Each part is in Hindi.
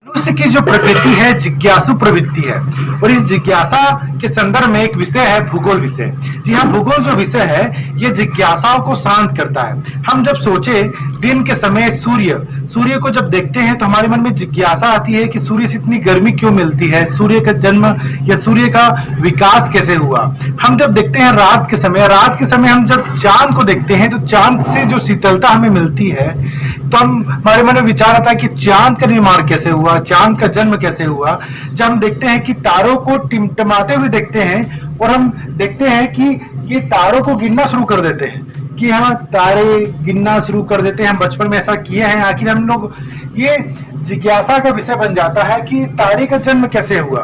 मनुष्य की जो प्रकृति है जिज्ञासु प्रवृत्ति है और इस जिज्ञासा के संदर्भ में एक विषय है भूगोल विषय। जी हाँ, भूगोल जो विषय है ये जिज्ञासाओं को शांत करता है। हम जब सोचे दिन के समय सूर्य को जब देखते हैं तो हमारे मन में जिज्ञासा आती है कि सूर्य से इतनी गर्मी क्यों मिलती है, सूर्य का जन्म या सूर्य का विकास कैसे हुआ। हम जब देखते हैं रात के समय हम जब चांद को देखते हैं तो चांद से जो शीतलता हमें मिलती है तो हमारे मन में विचार आता है कि चांद का निर्माण कैसे हुआ, चांद का जन्म कैसे हुआ। जब हम देखते हैं कि तारों को टिमटिमाते हुए देखते हैं और हम देखते हैं कि ये तारों को गिनना शुरू कर देते हैं कि हाँ तारे गिनना शुरू कर देते हैं। हम बचपन में ऐसा किए हैं। आखिर हम लोग ये जिज्ञासा का विषय बन जाता है कि तारे का जन्म कैसे हुआ।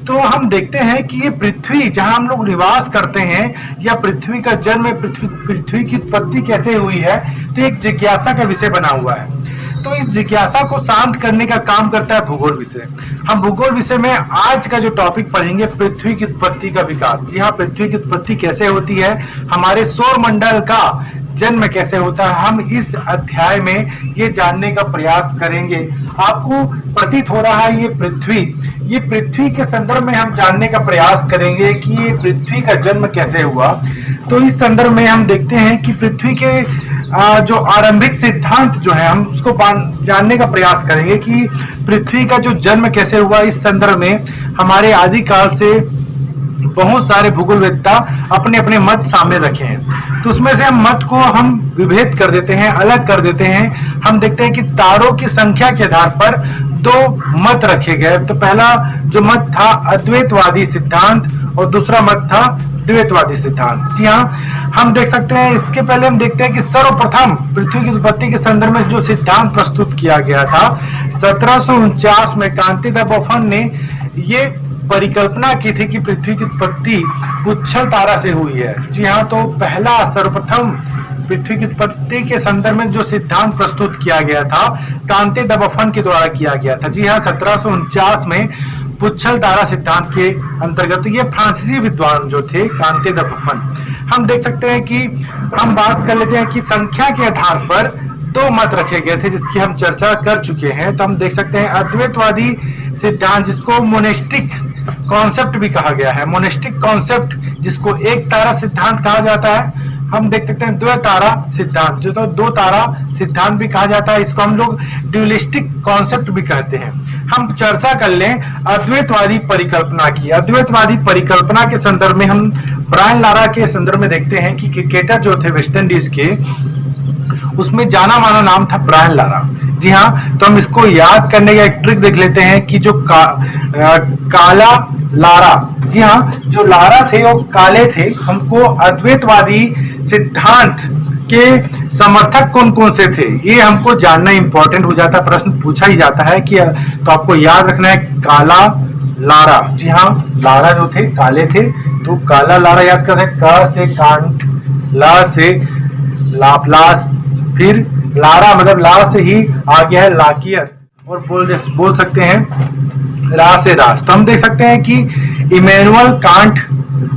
तो हम देखते हैं कि ये पृथ्वी जहां हम लोग निवास करते हैं या पृथ्वी का जन्म, पृथ्वी की उत्पत्ति कैसे हुई है, तो एक जिज्ञासा का विषय बना हुआ है। तो इस जिज्ञासा को शांत करने का काम करता है भूगोल विषय। हम भूगोल विषय में आज का जो टॉपिक पढ़ेंगे पृथ्वी की उत्पत्ति का विकास। जी हाँ, पृथ्वी की उत्पत्ति कैसे होती है, हमारे सौर मंडल का जन्म कैसे होता है, हम इस अध्याय में ये जानने का प्रयास करेंगे। आपको प्रतीत हो रहा है ये पृथ्वी के संदर्भ में हम जानने का प्रयास करेंगे कि ये पृथ्वी का जन्म कैसे हुआ। तो इस संदर्भ में हम देखते हैं कि पृथ्वी के जो आरंभिक सिद्धांत जो है हम उसको जानने का प्रयास करेंगे कि पृथ्वी का जो जन्म कैसे हुआ। इस संदर्भ में हमारे आदिकाल से बहुत सारे भूगोलवेत्ता अपने अपने मत सामने रखे हैं। तो उसमें से हम मत को हम विभेद कर देते हैं, अलग कर देते हैं। हम देखते हैं कि तारों की संख्या के आधार पर दो मत रखे गए। तो पहला जो मत था अद्वैतवादी सिद्धांत और दूसरा मत था द्वैतवादी सिद्धांत। जी हाँ, हम देख सकते हैं। इसके पहले हम देखते हैं कि सर्वप्रथम पृथ्वी की उत्पत्ति के संदर्भ में जो सिद्धांत प्रस्तुत किया गया था 1749 में कांति द बफन ने ये परिकल्पना की थी कि पृथ्वी की उत्पत्ति पुच्छल तारा से हुई है। जी हाँ, तो पहला सर्वप्रथम पृथ्वी की उत्पत्ति के संदर्भ में जो सिद्धांत प्रस्तुत किया गया था कांति द बफन के द्वारा किया गया था। जी हाँ, 1749 में पुच्छल तारा सिद्धांत के अंतर्गत। तो ये फ्रांसीसी विद्वान जो थे कांति द बफन। हम देख सकते हैं कि हम बात कर लेते हैं कि संख्या के आधार पर दो मत रखे गए थे जिसकी हम चर्चा कर चुके हैं। तो हम देख सकते हैं अद्वैतवादी सिद्धांत जिसको मोनेस्टिक कॉन्सेप्ट भी कहा गया है, मोनेस्टिक कॉन्सेप्ट जिसको एक तारा सिद्धांत कहा जाता है। हम देख सकते हैं द्वै तारा सिद्धांत जो तो दो तारा सिद्धांत भी कहा जाता है। इसको हम लोग ड्यूलिस्टिक कॉन्सेप्ट भी कहते हैं। हम चर्चा कर लें अद्वैतवादी परिकल्पना की। अद्वैतवादी परिकल्पना के संदर्भ में हम ब्रायन लारा के संदर्भ में देखते हैं कि क्रिकेटर जो थे वेस्ट इंडीज के, उसमें जाना माना नाम था ब्रायन लारा। जी हाँ, तो हम इसको याद करने का एक ट्रिक देख लेते हैं कि जो काला लारा, जी हाँ, जो लारा थे वो काले थे। हमको अद्वैतवादी सिद्धांत के समर्थक कौन कौन से थे ये हमको जानना इंपॉर्टेंट हो जाता है। प्रश्न पूछा ही जाता है कि तो आपको याद रखना है काला लारा। जी हाँ, लारा जो थे काले थे, तो काला लारा याद कर रहे हैं। क से कांट, ला से लाप्लास, फिर लारा मतलब ला से ही आ गया है लाकियर, और बोल सकते हैं रा से रास। तो हम देख सकते हैं कि इमैनुअल कांट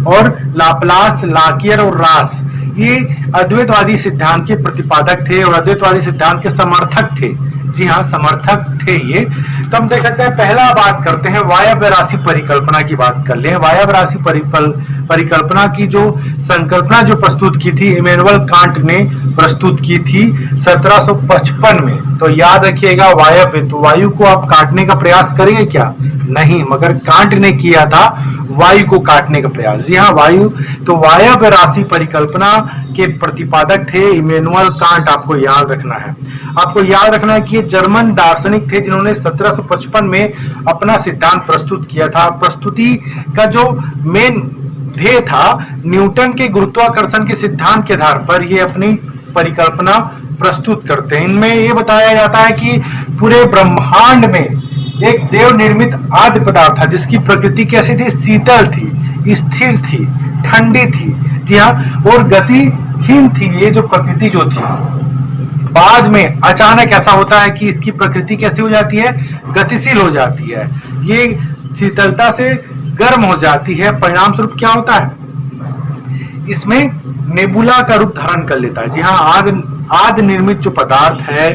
और लाप्लास, लाकियर और रास ये अद्वैतवादी सिद्धांत के प्रतिपादक थे और अद्वैतवादी सिद्धांत के समर्थक थे। जी हाँ, समर्थक थे ये। तो हम देख सकते हैं पहला बात करते हैं वायव्य राशि परिकल्पना की बात कर लें। वायव्य राशि परिकल्पना की जो संकल्पना जो प्रस्तुत की थी इमैनुअल कांट ने प्रस्तुत की थी 1755 में। तो याद रखिएगा वायव्य, तो वायु को आप काटने का प्रयास करेंगे क्या? नहीं, मगर कांट ने किया था वायु को काटने का प्रयास। जी हाँ, वायु। तो वायव्य राशि परिकल्पना के प्रतिपादक थे इमैनुअल कांट। आपको याद रखना है। आपको याद रखना है कि ये जर्मन दार्शनिक थे जिन्होंने 1755 में अपना सिद्धांत प्रस्तुत किया था। प्रस्तुति का जो मेन ध्येय था न्यूटन के गुरुत्वाकर्षण के सिद्धांत के आधार पर ये अपनी परिकल्पना प्रस्तुत करते हैं। इनमें ये बताया जाता है कि पूरे ब्रह्मांड में एक देव निर्मित आदि पदार्थ था जिसकी प्रकृति कैसी थी? शीतल थी, स्थिर थी, ठंडी थी। जी हाँ, और गतिहीन थी। ये जो प्रकृति जो थी बाद में अचानक ऐसा होता है कि इसकी प्रकृति कैसी हो जाती है? गतिशील हो जाती है। ये शीतलता से गर्म हो जाती है। परिणाम स्वरूप क्या होता है? इसमें नेबुला का रूप धारण कर लेता है। जी हाँ, आग निर्मित जो पदार्थ है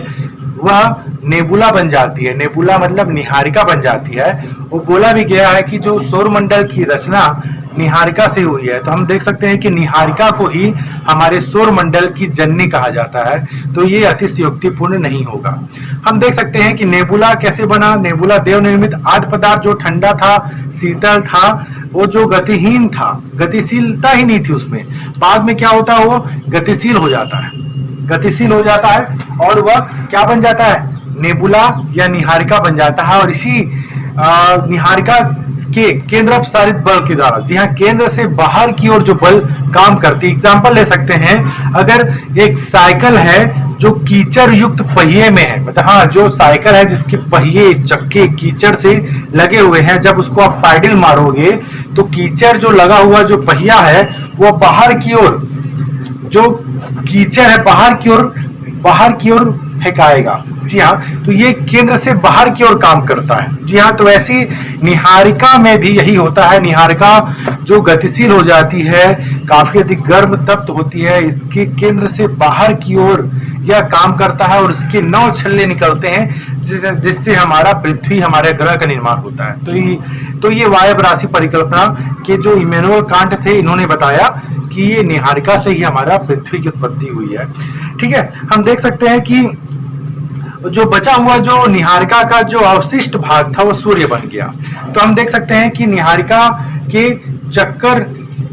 वह नेबुला बन जाती है। नेबुला मतलब निहारिका बन जाती है। वो बोला भी गया है कि जो सौरमंडल की रचना निहारिका से हुई है। तो हम देख सकते हैं कि निहारिका को ही हमारे सौरमंडल की जननी कहा जाता है। तो ये अतिशयोक्तिपूर्ण नहीं होगा। हम देख सकते हैं कि नेबुला कैसे बना। नेबुला देव निर्मित आद्य पदार्थ जो ठंडा था, शीतल था, वो जो गतिहीन था, गतिशीलता ही नहीं थी उसमें, बाद में क्या होता है, वो गतिशील हो जाता है, गतिशील हो जाता है और वह क्या बन जाता है, नेबुला या निहारिका बन जाता है। और इसी निहारिका के केंद्र अपसारित बल के द्वारा, जी हाँ, केंद्र से बाहर की ओर जो बल काम करती। एग्जाम्पल ले सकते हैं, अगर एक साइकिल है जो कीचड़ युक्त पहिए में है, मतलब हाँ, जो साइकिल है जिसके पहिए चक्के कीचड़ से लगे हुए हैं, जब उसको आप पैडल मारोगे तो कीचड़ जो लगा हुआ जो पहिया है वो बाहर की ओर, जो कीचड़ है बाहर की ओर फेंकाएगा। जी हाँ, तो ये केंद्र से बाहर की ओर काम करता है। जी हाँ, तो वैसी निहारिका में भी यही होता है। निहारिका जो गतिशील हो जाती है, काफी अधिक गर्म तप्त होती है, इसके केंद्र से बाहर की ओर यह काम करता है और इसके 9 छल्ले निकलते हैं, जिससे हमारा पृथ्वी, हमारे ग्रह का निर्माण होता है। तो ये वायव्य राशि परिकल्पना के जो इमैनुअल कांट थे, इन्होंने बताया कि ये निहारिका से ही हमारा पृथ्वी की उत्पत्ति हुई है। ठीक है, हम देख सकते हैं कि जो बचा हुआ जो निहारिका का जो अवशिष्ट भाग था वो सूर्य बन गया। तो हम देख सकते हैं कि निहारिका के चक्कर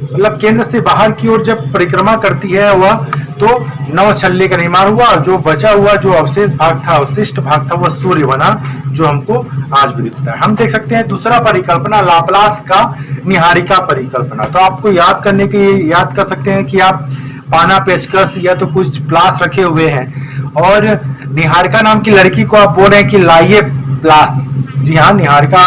मतलब केंद्र से बाहर की ओर जब परिक्रमा करती है वह, तो 9 छल्ले का निर्माण हुआ। जो बचा हुआ जो अवशेष भाग था, अवशिष्ट भाग था, वह सूर्य बना, जो हमको आज भी दिखता है। हम देख सकते हैं दूसरा परिकल्पना, लाप्लास का निहारिका परिकल्पना। तो आपको याद करने के लिए याद कर सकते हैं कि आप पाना, पेचकस या तो कुछ प्लास रखे हुए हैं और निहारिका नाम की लड़की को आप बोल रहे हैं कि लाइए प्लास। जी हाँ, निहारिका,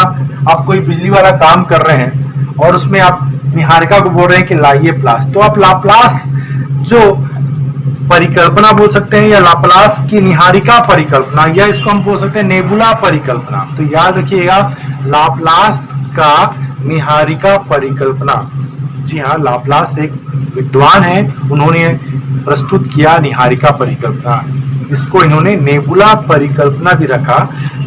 आप कोई बिजली वाला काम कर रहे हैं और उसमें आप निहारिका को बोल रहे हैं कि लाइए प्लास। तो आप लाप्लास जो परिकल्पना बोल सकते हैं, या लाप्लास की निहारिका परिकल्पना, या इसको हम बोल सकते हैं नेबुला परिकल्पना। तो याद रखिएगा, लाप्लास का निहारिका परिकल्पना। जी हाँ, लाप्लास एक विद्वान है, उन्होंने प्रस्तुत किया निहारिका परिकल्पना। इसको इन्होंने नेबुला परिकल्पना भी रखा।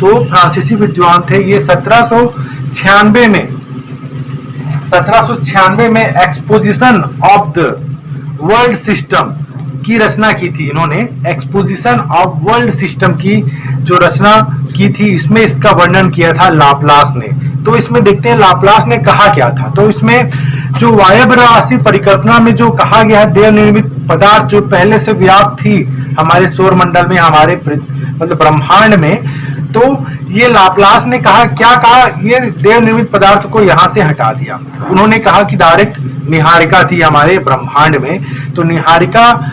तो फ्रांसीसी विद्वान थे ये। 1796 में exposition of the world system की रचना की थी इन्होंने। एक्सपोजिशन ऑफ वर्ल्ड सिस्टम की जो रचना की थी, इसमें इसका वर्णन किया था लाप्लास ने। तो इसमें देखते हैं लाप्लास ने कहा क्या था। तो इसमें जो वायव्य राशि परिकल्पना में जो कहा गया है, देव निर्मित पदार्थ जो पहले से व्याप्त थी हमारे सौरमंडल में, हमारे मतलब ब्रह्मांड में, तो ये लाप्लास ने कहा, क्या कहा, ये देव निर्मित पदार्थ को यहाँ से हटा दिया। उन्होंने कहा कि डायरेक्ट निहारिका थी हमारे ब्रह्मांड में, तो निहारिका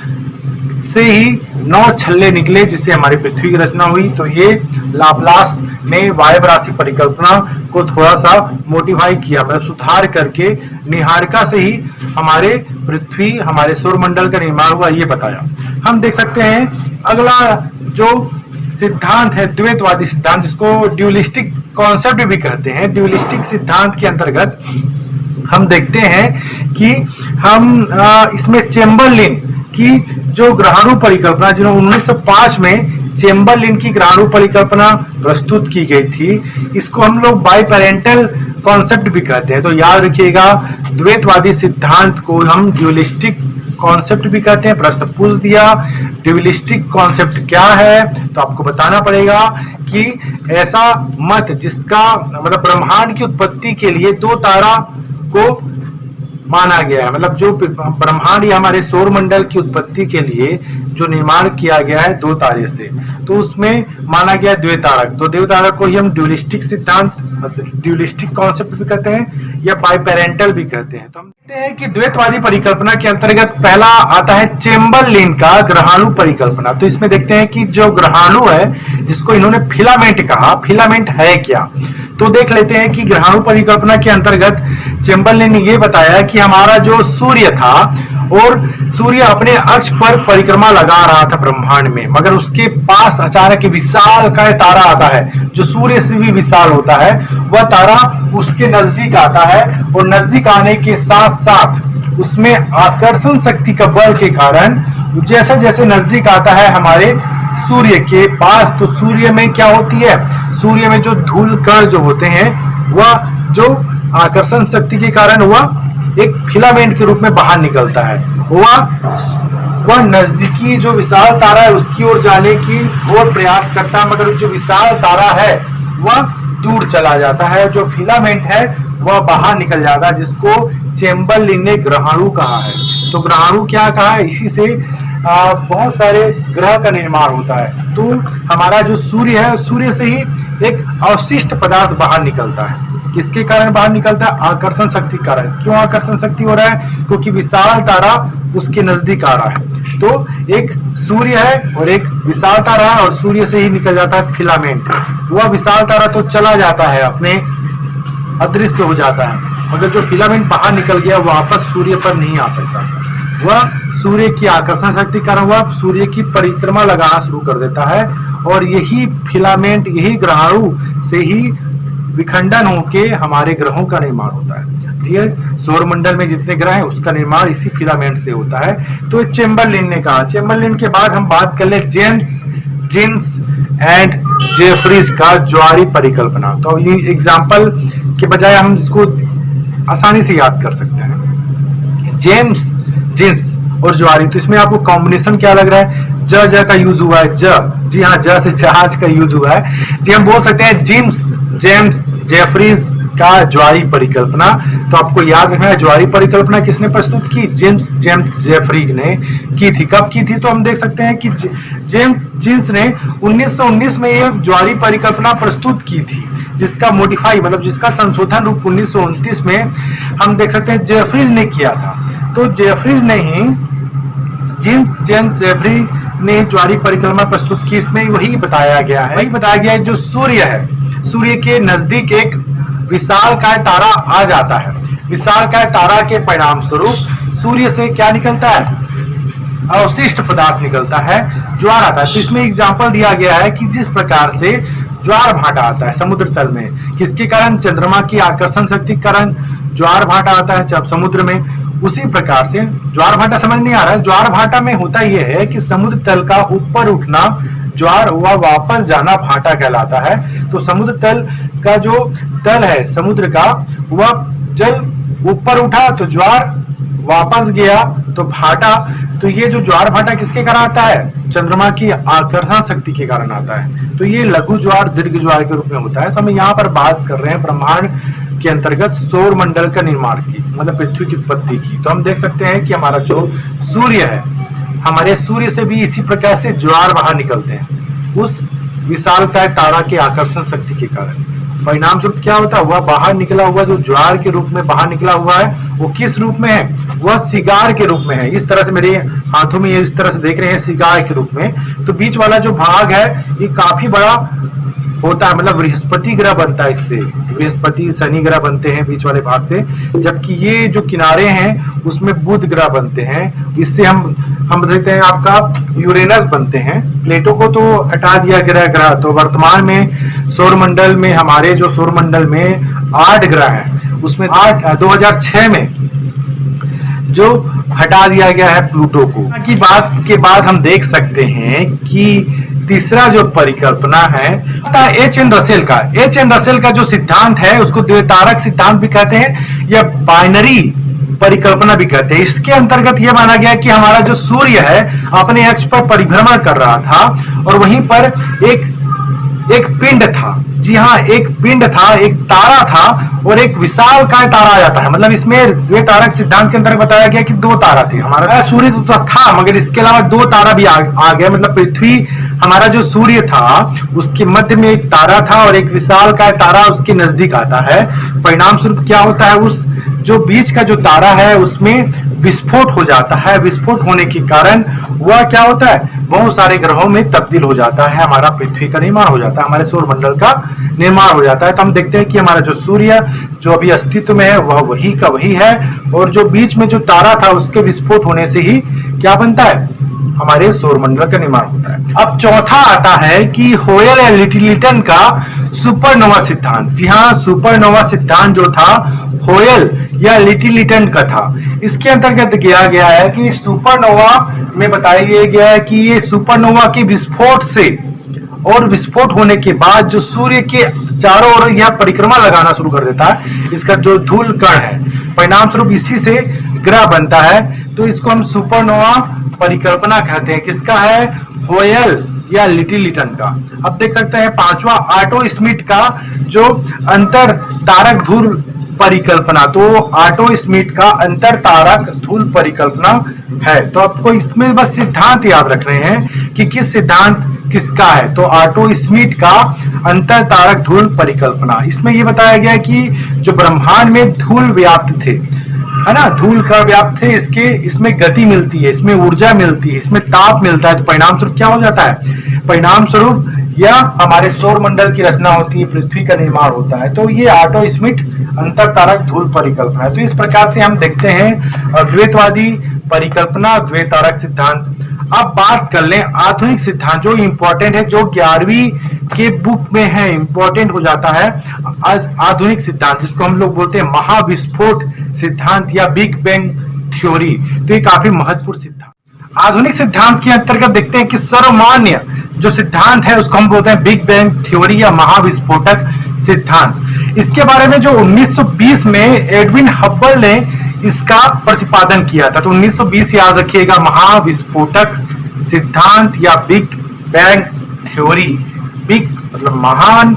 से ही 9 छल्ले निकले जिससे हमारी पृथ्वी की रचना हुई। तो ये लाप्लास ने वायव्य राशि परिकल्पना को थोड़ा सा मोडिफाई किया, मतलब सुधार करके निहारिका से ही हमारे पृथ्वी, हमारे सौरमंडल का निर्माण हुआ, ये बताया। हम देख सकते हैं अगला जो सिद्धांत है, द्वैतवादी सिद्धांत, जिसको ड्यूलिस्टिक कॉन्सेप्ट भी कहते हैं। ड्यूलिस्टिक सिद्धांत के अंतर्गत हम देखते हैं कि हम इसमें चेम्बरलिन की जो ग्रहाणु परिकल्पना, जिन्होंने 1905 में चेम्बरलिन की ग्रहाणु परिकल्पना प्रस्तुत की गई थी, इसको हम लोग बाइपेरेंटल कॉन्सेप्ट भी कहते हैं। तो याद रखिएगा, द्वैतवादी सिद्धांत को हम ड्यूलिस्टिक कॉन्सेप्ट भी कहते हैं। प्रश्न पूछ दिया ड्यूलिस्टिक कॉन्सेप्ट क्या है, तो आपको बताना पड़ेगा कि ऐसा मत जिसका मतलब ब्रह्मांड की उत्पत्ति के लिए 2 तारा को माना गया है, मतलब जो ब्रह्मांड या हमारे सौरमंडल की उत्पत्ति के लिए जो निर्माण किया गया है 2 तारे से, तो उसमें माना गया द्वैतारक। तो द्वैतारक को ही हम ड्यूलिस्टिक सिद्धांत, ड्यूलिस्टिक कॉन्सेप्ट भी कहते हैं या बाइपेरेंटल भी कहते हैं। तो हम देखते हैं कि द्वैतवादी परिकल्पना के अंतर्गत पहला आता है चेम्बरलिन का ग्रहाणु परिकल्पना। तो इसमें देखते हैं कि जो ग्रहाणु है, जिसको इन्होंने फिलामेंट कहा, फिलामेंट है क्या, तो देख लेते हैं कि ग्रहाणु परिकल्पना के अंतर्गत चेम्बरलिन ने ये बताया कि हमारा जो सूर्य था, और सूर्य अपने अक्ष पर परिक्रमा लगा रहा था ब्रह्मांड में, मगर उसके पास अचानक विशाल का तारा आता है जो सूर्य से भी विशाल होता है। वह तारा उसके नजदीक आता है और नजदीक आने के साथ साथ उसमें आकर्षण शक्ति का बल के कारण जैसे जैसे नजदीक आता है हमारे सूर्य के पास। तो सूर्य में क्या होती है, सूर्य में जो धूल कण जो होते हैं वह जो आकर्षण शक्ति के कारण वह एक फिलामेंट के रूप में बाहर निकलता है। वह नजदीकी जो विशाल तारा है उसकी ओर जाने की और प्रयास करता है, मगर जो विशाल तारा है वह दूर चला जाता है। जो फिलामेंट है वह बाहर निकल जाता है, जिसको चेम्बरलिन ने ग्रहाणु कहा है। तो ग्रहाणु क्या कहा है, इसी से बहुत सारे ग्रह का निर्माण होता है। तो हमारा जो सूर्य है, सूर्य से ही एक अवशिष्ट पदार्थ बाहर निकलता है। किसके कारण बाहर निकलता है, आकर्षण शक्ति के कारण। क्यों आकर्षण शक्ति हो रहा है, क्योंकि विशाल तारा उसके नजदीक आ रहा है। तो एक सूर्य है और एक विशाल तारा है, और सूर्य से ही निकल जाता है फिलामेंट। वह विशाल तारा तो चला जाता है, अपने अदृश्य हो जाता है, मगर जो फिलामेंट बाहर निकल गया वापस सूर्य पर नहीं आ सकता। वह सूर्य की आकर्षण शक्ति कारण वह सूर्य की परिक्रमा लगाना शुरू कर देता है, और यही फिलामेंट, यही ग्रहाणु से ही विखंडन होके हमारे ग्रहों का निर्माण होता है। ठीक है, सौरमंडल में जितने ग्रह हैं उसका निर्माण इसी फिलामेंट से होता है। तो चेम्बरलिन ने कहा। चेम्बरलिन के बाद हम बात कर ले जेम्स जीन्स एंड जेफरीज का ज्वारी परिकल्पना। तो ये एग्जाम्पल के बजाय हम इसको आसानी से याद कर सकते हैं। जेम्स जीन्स और ज्वारी, तो इसमें आपको कॉम्बिनेशन क्या लग रहा है, ज का यूज हुआ है, जी हाँ, ज से जहाज का यूज हुआ है। जी हम बोल सकते हैं जेम्स जेफरीज का ज्वारी परिकल्पना। तो आपको याद रखना है ज्वारी परिकल्पना किसने प्रस्तुत की, जेम्स जेफरी ने की थी। कब की थी, तो हम देख सकते हैं कि जेम्स जीन्स ने 1919 में यह ज्वारी परिकल्पना प्रस्तुत की थी, जिसका मोडिफाई मतलब जिसका संशोधन रूप 1929 में हम देख सकते हैं जेफरीज ने किया था। तो जेफरीज ने ही जेम्स जेफरी ने ज्वारी परिकल्पना प्रस्तुत की। इसमें वही बताया गया है जो सूर्य है, सूर्य के नजदीक एक विशालकाय तारा आ जाता है। विशालकाय तारा के परिणाम स्वरूप सूर्य से क्या निकलता है, अवशिष्ट पदार्थ निकलता है, ज्वार आता है। तो इसमें एग्जाम्पल दिया गया है कि जिस प्रकार से ज्वार भाटा आता है समुद्र तल में, किसके कारण, चंद्रमा की आकर्षण शक्ति के कारण ज्वार भाटा आता है जब समुद्र में, उसी प्रकार से ज्वार भाटा समझ नहीं आ रहा है। ज्वार भाटा में होता यह है कि समुद्र तल का ऊपर उठना ज्वार हुआ, वापस जाना भाटा कहलाता है। तो समुद्र तल का जो तल है समुद्र का, वह जल ऊपर उठा तो ज्वार, वापस गया तो भाटा। तो ये जो ज्वार भाटा किसके कारण आता है, चंद्रमा की आकर्षण शक्ति के कारण आता है। तो ये लघु ज्वार दीर्घ ज्वार के रूप में होता है। तो हम यहाँ पर बात कर रहे हैं ब्रह्मांड के अंतर्गत सौर मंडल का निर्माण की, मतलब पृथ्वी की उत्पत्ति की। तो हम देख सकते हैं कि हमारा जो सूर्य है, हमारे सूर्य से भी इसी प्रकार से ज्वार बाहर निकलते हैं, उस विशालकाय तारा के आकर्षण शक्ति के कारण। परिणाम स्वरूप क्या होता है, वह बाहर निकला हुआ जो ज्वार के रूप में बाहर निकला हुआ है, वो किस रूप में है, वह सिगार के रूप में है। इस तरह से मेरे हाथों में ये इस तरह से देख रहे हैं, सिगार के रूप में। तो बीच वाला जो भाग है ये काफी बड़ा होता है, मतलब बृहस्पति ग्रह बनता है इससे, बृहस्पति शनि ग्रह बनते हैं बीच वाले भाग से, जबकि ये जो किनारे हैं उसमें बुध ग्रह बनते हैं। इससे हम देखते हैं आपका यूरेनस बनते हैं। प्लेटो को तो हटा दिया ग्रह। तो वर्तमान में सौरमंडल में, हमारे जो सौरमंडल में 8 ग्रह हैं, उसमें 2006 में जो हटा दिया गया है प्लूटो को। की बात के बाद हम देख सकते हैं कि तीसरा जो परिकल्पना है एच एन रसेल का जो सिद्धांत है उसको द्वितारक सिद्धांत भी कहते हैं या बाइनरी परिकल्पना भी कहते हैं। इसके अंतर्गत यह माना गया कि हमारा जो सूर्य है अपने अक्ष पर परिभ्रमण कर रहा था, और वहीं पर एक पिंड था। जी हाँ, एक पिंड था, एक तारा था, और एक विशालकाय तारा आ जाता है। मतलब इसमें द्वितारक सिद्धांत के अंतर्गत बताया गया कि 2 तारा थे। हमारा सूर्य तो था, मगर इसके अलावा 2 तारा भी आ गया। मतलब पृथ्वी, हमारा जो सूर्य था उसके मध्य में एक तारा था, और एक विशालकाय तारा उसके नजदीक आता है। परिणाम स्वरूप क्या होता है, उस जो बीच का जो तारा है उसमें विस्फोट हो जाता है। विस्फोट होने के कारण वह क्या होता है, बहुत सारे ग्रहों में तब्दील हो जाता है, हमारा पृथ्वी का निर्माण हो जाता है, हमारे सौरमंडल का निर्माण हो जाता है। तो हम देखते हैं कि हमारा जो सूर्य जो अभी अस्तित्व में है वह वही का वही है, और जो बीच में जो तारा था उसके विस्फोट होने से ही क्या बनता है, हमारे सौरमंडल का निर्माण होता है। अब चौथा आता है कि होयल या लिटिलटन का सुपरनोवा सिद्धांत। जी हाँ, सुपरनोवा सिद्धांत जो था होयल या लिटिलिटन का था। इसके अंतर्गत किया गया है कि सुपरनोवा में बताया गया है कि ये सुपरनोवा के विस्फोट से और विस्फोट होने के बाद जो सूर्य के चारों ओर यह परिक्रमा लगाना शुरू कर देता है, इसका जो धूल कण है, परिणाम स्वरूप इसी से ग्रह बनता है। तो इसको हम सुपरनोवा परिकल्पना कहते हैं। किसका है? होयल या लिटिलिटन का। अब देख सकते हैं पांचवा ऑटो स्मिथ का जो अंतर तारक धूल परिकल्पना। तो ऑटो स्मिथ का अंतर तारक धूल परिकल्पना है। तो आपको इसमें बस सिद्धांत याद रख रहे हैं कि किस सिद्धांत किसका है। तो ऑटो स्मिथ का अंतर तारक धूल परिकल्पना। इसमें यह बताया गया कि जो ब्रह्मांड में धूल व्याप्त थे, है ना, धूल का व्याप्त थे, इसमें गति मिलती है, इसमें ऊर्जा मिलती है, इसमें ताप मिलता है। तो परिणाम स्वरूप क्या हो जाता है? परिणाम स्वरूप यह हमारे सौर मंडल की रचना होती है, पृथ्वी का निर्माण होता है। तो ये ऑटो स्मिथ अंतर तारक धूल परिकल्पना है। तो इस प्रकार से हम देखते हैं अद्वैतवादी परिकल्पना, द्वैत तारक सिद्धांत। अब बात कर लें आधुनिक सिद्धांत, जो इंपॉर्टेंट है, जो 11वीं के बुक में है, इंपॉर्टेंट हो जाता है आधुनिक सिद्धांत, जिसको हम लोग बोलते हैं महाविस्फोट सिद्धांत या बिग बैंग थ्योरी। तो ये काफी महत्वपूर्ण सिद्धांत। आधुनिक सिद्धांत के अंतर्गत देखते हैं कि सर्वमान्य जो सिद्धांत है उसको हम बोलते हैं बिग बैंग थ्योरी या महाविस्फोटक सिद्धांत। इसके बारे में जो 1920 में एडविन हब्बल ने इसका प्रतिपादन किया था। तो 1920 याद रखिएगा, महाविस्फोटक सिद्धांत या बिग बैंग थ्योरी। बिग मतलब महान,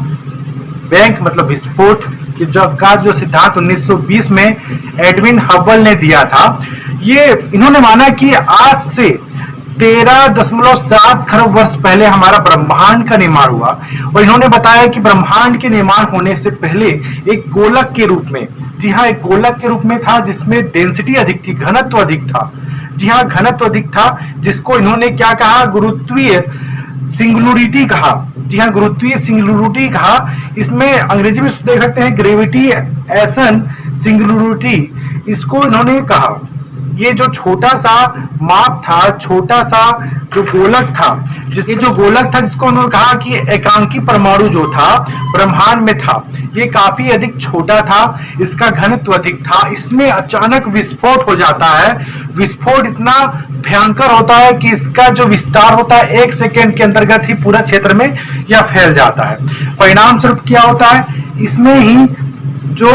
बैंग मतलब विस्फोट कि जो सिद्धांत 1920 में एडविन हब्बल ने दिया था। ये इन्होंने माना कि आज से 13.7 खरब वर्ष पहले हमारा ब्रह्मांड का निर्माण हुआ। और इन्होंने बताया कि ब्रह्मांड के निर्माण होने से पहले एक गोलक के रूप में, जी हाँ, एक गोलक के रूप में था, जिसमें डेंसिटी अधिक थी, घनत्व अधिक था। जी हाँ, घनत्व अधिक था, जिसको इन्होंने क्या कहा? गुरुत्वीय सिंगुलरिटी कहा। जी हाँ, गुरुत्वीय सिंगुलरिटी कहा। इसमें अंग्रेजी में देख सकते हैं ग्रेविटी एसन सिंगुलरिटी, इसको इन्होंने कहा। ये जो छोटा सा माप था, छोटा सा जो गोलक था, ये जो गोलक था, जिसको उन्होंने कहा कि एकांकी परमाणु जो था ब्रह्मांड में था, ये काफी अधिक छोटा था, इसका घनत्व अधिक था। इसमें अचानक विस्फोट हो जाता है। विस्फोट इतना भयंकर होता है कि इसका जो विस्तार होता है 1 सेकेंड के अंतर्गत ही पूरा क्षेत्र में यह फैल जाता है। परिणाम स्वरूप क्या होता है? इसमें ही जो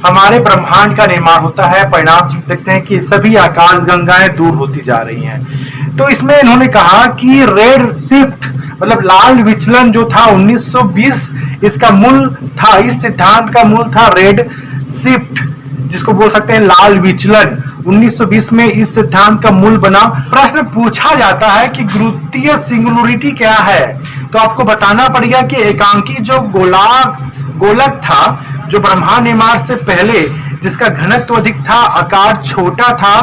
हमारे ब्रह्मांड का निर्माण होता है। परिणाम देखते हैं कि सभी आकाश गंगाएं दूर होती जा रही हैं। तो इसमें इन्होंने कहा कि रेड शिफ्ट मतलब लाल विचलन जो था 1920, इसका मूल था, इस सिद्धांत का मूल था रेड शिफ्ट, जिसको बोल सकते हैं लाल विचलन। 1920 में इस सिद्धांत का मूल बना। प्रश्न पूछा जाता है कि गुरुत्वीय सिंगुलरिटी क्या है? तो आपको बताना पड़ेगा कि एकांकी जो गोलक था, जो ब्रह्मांड निर्माण से पहले, जिसका घनत्व अधिक था, आकार छोटा था,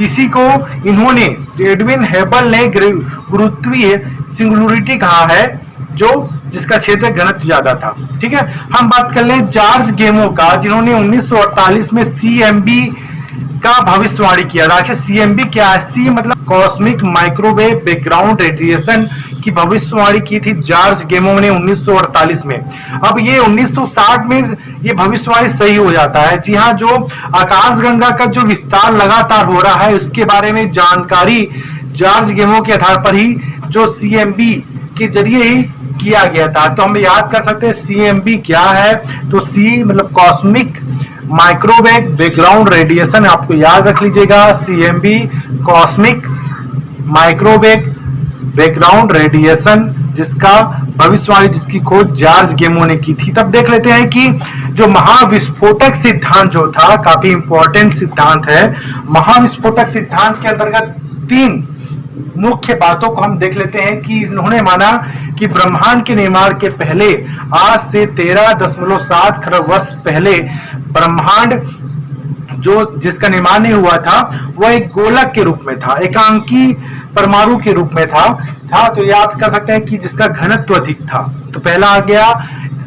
इसी को इन्होंने एडविन हब्बल ने गुरुत्वीय सिंगुलरिटी कहा है, जो जिसका क्षेत्र घनत्व ज्यादा था। ठीक है, हम बात कर लें जॉर्ज गेमो का, जिन्होंने 1948 में CMB का भविष्यवाणी किया। आखिर CMB क्या है? C मतलब कॉस्मिक माइक्रोवेव बैकग्राउंड रेडिएशन की भविष्यवाणी की थी जॉर्ज गेमो ने 1948 में। अब ये 1960 में ये भविष्यवाणी सही हो जाता है। जी हाँ, जो आकाशगंगा का जो विस्तार लगातार हो रहा है, उसके बारे में जानकारी जॉर्ज गेमो के आधार पर ही जो CMB के जरिए ही किया गया था। तो हम याद कर सकते हैं CMB क्या है? तो C मतलब कॉस्मिक माइक्रोवेव बैकग्राउंड रेडिएशन, आपको याद रख लीजिएगा। CMB cosmic microwave background radiation, जिसका भविष्यवाणी, जिसकी खोज जॉर्ज गेमो ने की थी। तब देख लेते हैं कि जो महाविस्फोटक सिद्धांत जो था, काफी इंपॉर्टेंट सिद्धांत है। महाविस्फोटक सिद्धांत के अंतर्गत 3 मुख्य बातों को हम देख लेते हैं कि इन्होंने माना कि ब्रह्मांड के निर्माण के पहले, आज से 13.7 खरब वर्ष पहले, ब्रह्मांड जो जिसका निर्माण नहीं हुआ था, वह एक गोलक के रूप में था, एकांकी परमाणु के रूप में था। तो याद कर सकते हैं कि जिसका घनत्व अधिक था। तो पहला आ गया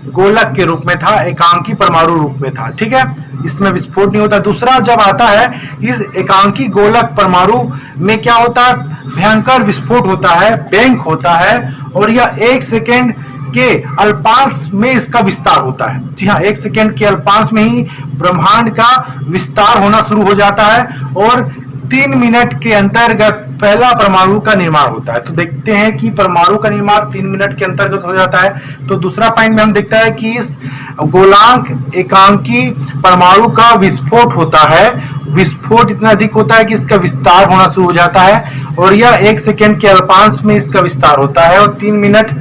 गोलक के रूप में था, एकांकी परमाणु रूप में था। ठीक है, इसमें विस्फोट नहीं होता। दूसरा जब आता है, इस एकांकी गोलक परमाणु में क्या होता है? भयंकर विस्फोट होता है, बैंक होता है, और यह 1 सेकेंड के अल्पांश में इसका विस्तार होता है। जी हाँ, 1 सेकेंड के अल्पांश में ही ब्रह्मांड का विस्तार होना शुरू हो जाता है और 3 मिनट के अंतर्गत पहला परमाणु का निर्माण होता है। तो देखते हैं कि परमाणु का निर्माण 3 मिनट के अंतर्गत हो जाता है। तो दूसरा पॉइंट में हम देखता है कि इस गोलांक एकांकी परमाणु का विस्फोट होता है। विस्फोट इतना अधिक होता है कि इसका विस्तार होना शुरू हो जाता है और यह 1 सेकेंड के अल्पांश में इसका विस्तार होता है और 3 मिनट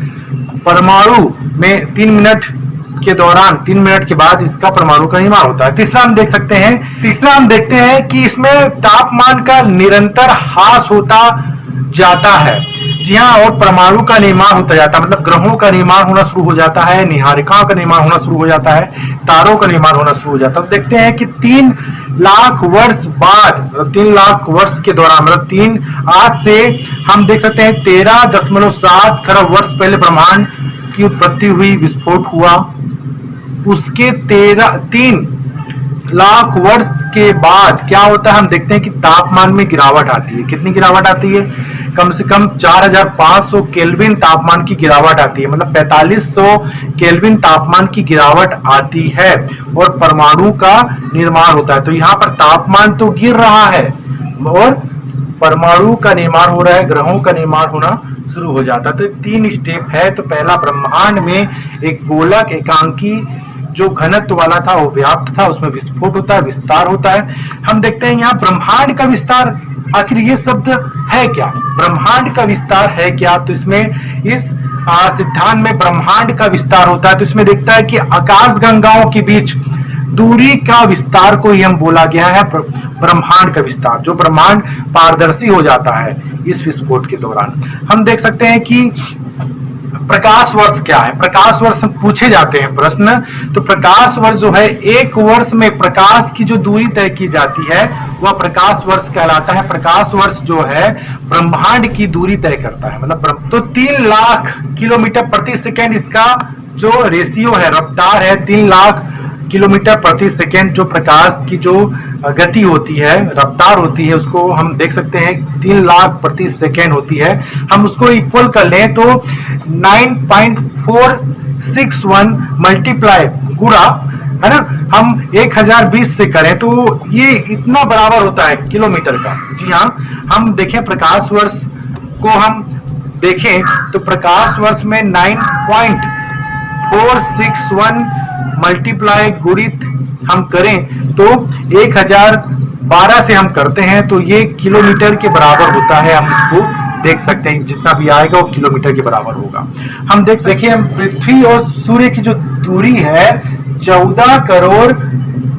परमाणु में 3 मिनट के दौरान 3 मिनट के बाद इसका परमाणु का निर्माण होता है। तीसरा हम देखते हैं कि इसमें तापमान का निरंतर ह्रास होता जाता है। जी हाँ, और परमाणु का निर्माण होता जाता है, मतलब ग्रहों का निर्माण होना शुरू हो जाता है, निहारिकाओं का निर्माण होना शुरू हो जाता है, तारों का निर्माण होना शुरू हो जाता है। तो देखते हैं कि 3 लाख वर्ष बाद, मतलब 3 लाख वर्ष के दौरान, मतलब आज से हम देख सकते हैं 13.7 खरब वर्ष पहले ब्रह्मांड की उत्पत्ति हुई, विस्फोट हुआ। उसके 3 लाख वर्ष के बाद क्या होता है, हम देखते हैं कि तापमान में गिरावट आती है। कितनी गिरावट आती है? कम से कम 4500 केल्विन तापमान की गिरावट आती है, मतलब 4500 केल्विन तापमान की गिरावट आती है और परमाणु का निर्माण होता है। तो यहाँ पर तापमान तो गिर रहा है और परमाणु का निर्माण हो रहा है, ग्रहों का निर्माण होना शुरू हो जाता है। तो 3 स्टेप है। तो पहला, ब्रह्मांड में एक गोलक एकांकी जो घनत्व वाला था वो व्याप्त था, उसमें विस्फोट होता है, विस्तार होता है। हम देखते हैं यहाँ ब्रह्मांड का विस्तार, आखिर ये शब्द है क्या? ब्रह्मांड का विस्तार है क्या? तो इसमें इस सिद्धांत में ब्रह्मांड का विस्तार होता है। तो इसमें देखता है कि आकाश गंगाओं के बीच दूरी का विस्तार को ही हम बोला गया है ब्रह्मांड का विस्तार, जो ब्रह्मांड पारदर्शी हो जाता है इस विस्फोट के दौरान। हम देख सकते हैं कि प्रकाश वर्ष क्या है? प्रकाश वर्ष पूछे जाते हैं प्रश्न। तो प्रकाश वर्ष जो है, 1 वर्ष में प्रकाश की जो दूरी तय की जाती है वह प्रकाश वर्ष कहलाता है। प्रकाश वर्ष जो है ब्रह्मांड की दूरी तय करता है, मतलब तो 3 लाख किलोमीटर प्रति सेकेंड इसका जो रेशियो है, रफ्तार है, 3 लाख किलोमीटर प्रति सेकेंड जो प्रकाश की जो गति होती है, रफ्तार होती है, उसको हम देख सकते हैं 3 लाख प्रति सेकेंड होती है। हम उसको इक्वल कर लें तो 9.461 मल्टीप्लाई गुणा, है ना, हम 1020 से करें तो ये इतना बराबर होता है किलोमीटर का। जी हाँ, हम देखें प्रकाश वर्ष को हम देखें तो प्रकाश वर्ष में 9.461 मल्टीप्लाई गुणित हम करें तो 1012 से हम करते हैं तो ये किलोमीटर के बराबर होता है। हम इसको देख सकते हैं, जितना भी आएगा वो किलोमीटर के बराबर होगा। हम देखिए, हम पृथ्वी और सूर्य की जो दूरी है 14 करोड़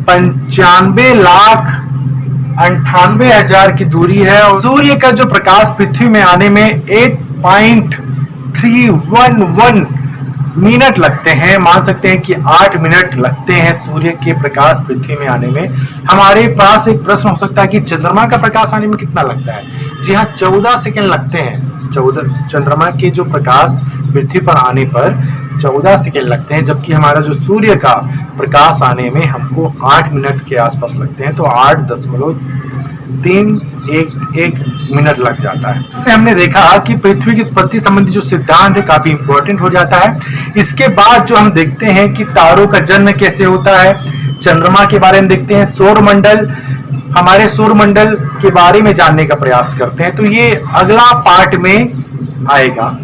95 लाख 98,000 की दूरी है और सूर्य का जो प्रकाश पृथ्वी में आने में 8.311 मिनट लगते हैं। मान सकते हैं कि 8 मिनट लगते हैं सूर्य के प्रकाश पृथ्वी में आने में। हमारे पास एक प्रश्न हो सकता है कि चंद्रमा का प्रकाश आने में कितना लगता है? जी हाँ, 14 सेकंड लगते हैं। 14 चंद्रमा के जो प्रकाश पृथ्वी पर आने पर 14 सेकंड लगते हैं, जबकि हमारा जो सूर्य का प्रकाश आने में हमको 8 मिनट के आसपास लगते हैं। तो 8.31 मिनट लग जाता है। इससे हमने देखा कि पृथ्वी की उत्पत्ति संबंधी जो सिद्धांत है काफी इंपॉर्टेंट हो जाता है। इसके बाद जो हम देखते हैं कि तारों का जन्म कैसे होता है, चंद्रमा के बारे में देखते हैं, सौरमंडल, हमारे सौरमंडल के बारे में जानने का प्रयास करते हैं। तो ये अगला पार्ट में आएगा।